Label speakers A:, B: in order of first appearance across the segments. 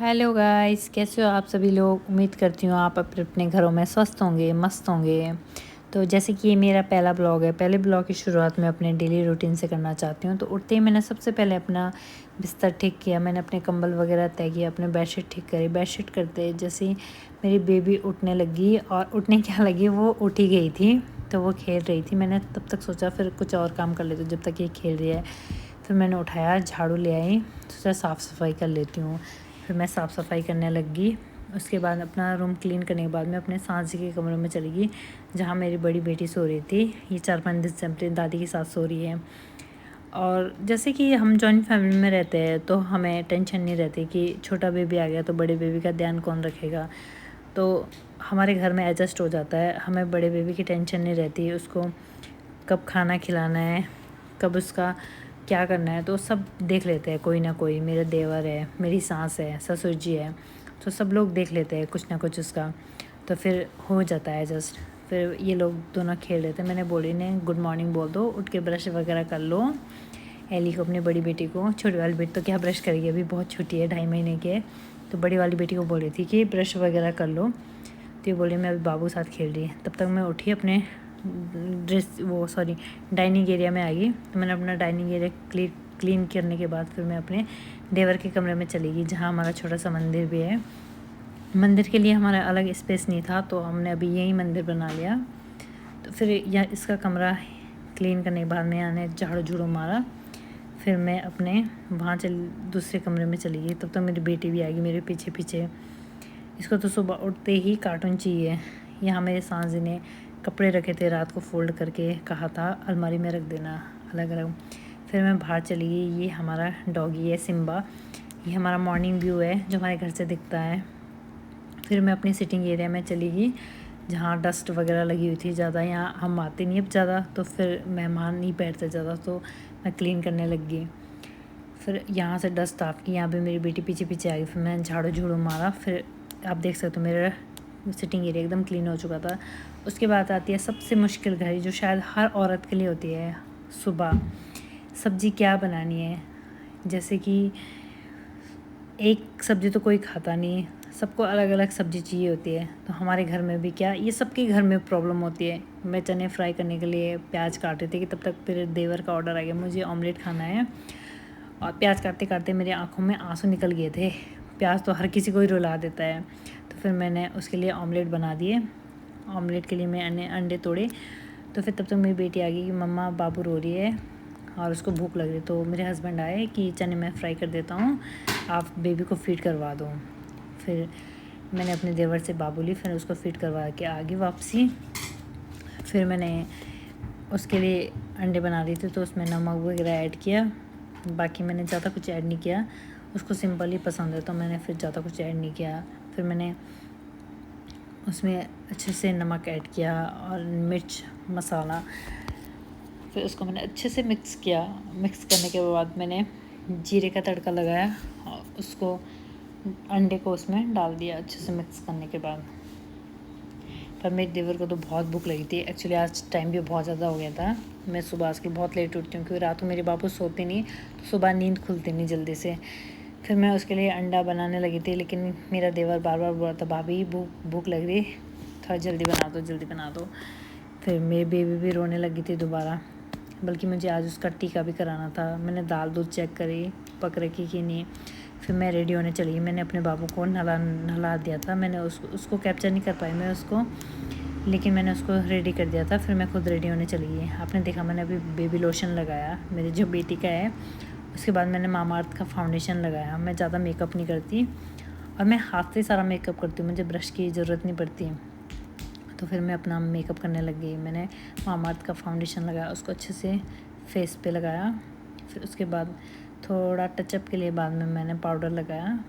A: Hello guys, कैसे हो आप सभी लोग। उम्मीद करती हूँ आप अपने अपने घरों में स्वस्थ होंगे, मस्त होंगे। तो जैसे कि ये मेरा पहला ब्लॉग है, पहले ब्लॉग की शुरुआत मैं अपने डेली रूटीन से करना चाहती हूँ। तो उठते ही मैंने सबसे पहले अपना बिस्तर ठीक किया, मैंने अपने कंबल वगैरह तय किया, अपने बेडशीट ठीक करी। बेडशीट करते जैसे ही मेरी बेबी उठने लगी, और उठने क्या लगी, वो उठ ही गई थी। तो वो खेल रही थी। मैंने तब तक सोचा फिर कुछ और काम कर लेती हूँ जब तक ये खेल रही है। फिर मैंने उठाया, झाड़ू ले आई, सोचा साफ़ सफाई कर लेती हूँ। फिर मैं साफ़ सफाई करने लग गई। उसके बाद अपना रूम क्लीन करने के बाद मैं अपने सास जी के कमरे में चली गई, जहाँ मेरी बड़ी बेटी सो रही थी। ये 4-5 दिन से अपनी दादी के साथ सो रही है। और जैसे कि हम जॉइंट फैमिली में रहते हैं तो हमें टेंशन नहीं रहती कि छोटा बेबी आ गया तो बड़े बेबी का ध्यान कौन रखेगा। तो हमारे घर में एडजस्ट हो जाता है, हमें बड़े बेबी की टेंशन नहीं रहती। उसको कब खाना खिलाना है, कब उसका क्या करना है, तो सब देख लेते हैं कोई ना कोई। मेरे देवर है, मेरी सास है, ससुर जी है, तो सब लोग देख लेते हैं कुछ ना कुछ उसका। तो फिर हो जाता है जस्ट। फिर ये लोग दोनों खेल रहे थे। मैंने बोली ने गुड मॉर्निंग बोल दो, उठ के ब्रश वगैरह कर लो। एली को, अपनी बड़ी बेटी को। छोटी वाली बेटी तो क्या ब्रश करेगी, अभी बहुत छोटी है, 2.5 महीने की है। तो बड़ी वाली बेटी को बोली थी कि ब्रश वगैरह कर लो। तो ये बोली मैं अभी बाबू साथ खेल रही है। तब तक मैं उठी, अपने डाइनिंग एरिया में आ गई। तो मैंने अपना डाइनिंग एरिया क्लीन करने के बाद फिर मैं अपने देवर के कमरे में चली गई, जहाँ हमारा छोटा सा मंदिर भी है। मंदिर के लिए हमारा अलग स्पेस नहीं था, तो हमने अभी यही मंदिर बना लिया। तो फिर यह इसका कमरा क्लीन करने के बाद मैं आने झाड़ू झूड़ू मारा। फिर मैं अपने वहाँ दूसरे कमरे में चली गई। तब तक मेरी बेटी भी आ गई मेरे पीछे पीछे। इसको तो सुबह उठते ही कार्टून चाहिए। यहाँ मेरे सास जी ने कपड़े रखे थे, रात को फ़ोल्ड करके कहा था अलमारी में रख देना अलग अलग। फिर मैं बाहर चली गई। ये हमारा डॉगी है सिम्बा। ये हमारा मॉर्निंग व्यू है जो हमारे घर से दिखता है। फिर मैं अपनी सिटिंग एरिया में चली गई, जहाँ डस्ट वगैरह लगी हुई थी ज़्यादा। यहाँ हम आते नहीं अब ज़्यादा, तो फिर मेहमान नहीं बैठते ज़्यादा, तो मैं क्लीन करने लग गई। फिर यहाँ से डस्ट साफ की, यहाँ पे मेरी बेटी पीछे पीछे आ गई। फिर मैंने झाड़ू झूड़ू मारा। फिर आप देख सकते हो मेरा सिटिंग एरिया एकदम क्लीन हो चुका था। उसके बाद आती है सबसे मुश्किल घड़ी, जो शायद हर औरत के लिए होती है। सुबह सब्ज़ी क्या बनानी है। जैसे कि एक सब्ज़ी तो कोई खाता नहीं, सबको अलग अलग सब्ज़ी चाहिए होती है। तो हमारे घर में भी क्या, ये सबके घर में प्रॉब्लम होती है। मैं चने फ्राई करने के लिए प्याज काट रही थी कि तब तक फिर देवर का ऑर्डर आ गया, मुझे ऑमलेट खाना है। और प्याज काटते काटते मेरी आँखों में आंसू निकल गए थे। प्याज तो हर किसी को ही रुला देता है। तो फिर मैंने उसके लिए ऑमलेट बना दिए। ऑमलेट के लिए मैं अंडे तोड़े। तो फिर तब तक मेरी बेटी आ गई कि मम्मा बाबू रो रही है और उसको भूख लग रही है। तो मेरे हस्बैंड आए कि चने मैं फ्राई कर देता हूँ, आप बेबी को फीड करवा दो। फिर मैंने अपने देवर से बाबू ली, फिर उसको फीड करवा के आ गई वापसी। फिर मैंने उसके लिए अंडे बना रही थी, तो उसमें नमक वगैरह ऐड किया। बाकी मैंने ज़्यादा कुछ ऐड नहीं किया, उसको सिंपल ही पसंद है, तो मैंने फिर ज़्यादा कुछ ऐड नहीं किया। फिर मैंने उसमें अच्छे से नमक ऐड किया और मिर्च मसाला। फिर उसको मैंने अच्छे से मिक्स किया। मिक्स करने के बाद मैंने जीरे का तड़का लगाया और उसको अंडे को उसमें डाल दिया अच्छे से मिक्स करने के बाद। पर मेरे देवर को तो बहुत भूख लगी थी। एक्चुअली आज टाइम भी बहुत ज़्यादा हो गया था। मैं सुबह आज की बहुत लेट उठती हूँ, क्योंकि रात को मेरे बाबू सोते नहीं, तो सुबह नींद खुलती नहीं जल्दी से। फिर मैं उसके लिए अंडा बनाने लगी थी, लेकिन मेरा देवर बार बार बोल रहा था भाभी भूख लग रही, थोड़ा जल्दी बना दो जल्दी बना दो। फिर मेरी बेबी भी रोने लगी थी दोबारा, बल्कि मुझे आज उसका टीका भी कराना था। मैंने दाल दूध चेक करी पक रखी कि नहीं। फिर मैं रेडी होने चली गई। मैंने अपने बाबू को नहला दिया था। मैंने उसको कैप्चर नहीं कर पाई मैं उसको, लेकिन मैंने उसको रेडी कर दिया था। फिर मैं खुद रेडी होने चली गई। आपने देखा मैंने अभी बेबी लोशन लगाया, मेरी जो बेटी का है। उसके बाद मैंने मामाअर्थ का फाउंडेशन लगाया। मैं ज़्यादा मेकअप नहीं करती, और मैं हाथ से सारा मेकअप करती हूँ, मुझे ब्रश की ज़रूरत नहीं पड़ती। तो फिर मैं अपना मेकअप करने लग गई। मैंने मामाअर्थ का फाउंडेशन लगाया, उसको अच्छे से फेस पे लगाया। फिर उसके बाद थोड़ा टचअप के लिए बाद में मैंने पाउडर लगाया।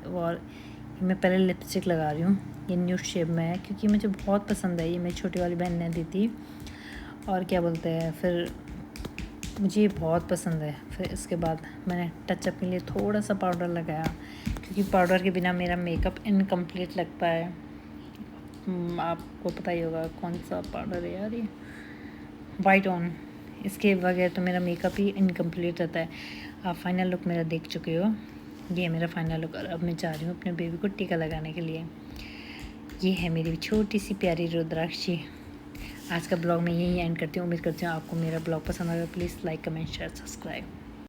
A: और मैं पहले लिपस्टिक लगा रही हूँ, ये न्यूड शेप में है, क्योंकि मुझे बहुत पसंद है। ये मेरी छोटी वाली बहन ने दी थी, और क्या बोलते हैं, फिर मुझे ये बहुत पसंद है। फिर इसके बाद मैंने टचअप के लिए थोड़ा सा पाउडर लगाया, क्योंकि पाउडर के बिना मेरा मेकअप इनकम्प्लीट लगता है। आपको पता ही होगा कौन सा पाउडर है यार, ये वाइट ऑन। इसके बगैर तो मेरा मेकअप ही इनकम्प्लीट रहता है। आप फाइनल लुक मेरा देख चुके हो। ये है मेरा फाइनल लुक और अब मैं जा रही हूँ अपने बेबी को टीका लगाने के लिए। ये है मेरी छोटी सी प्यारी रुद्राक्षी। आज का ब्लॉग मैं यहीं एंड करती हूँ। उम्मीद करती हूँ आपको मेरा ब्लॉग पसंद आएगा। Please like comment share subscribe.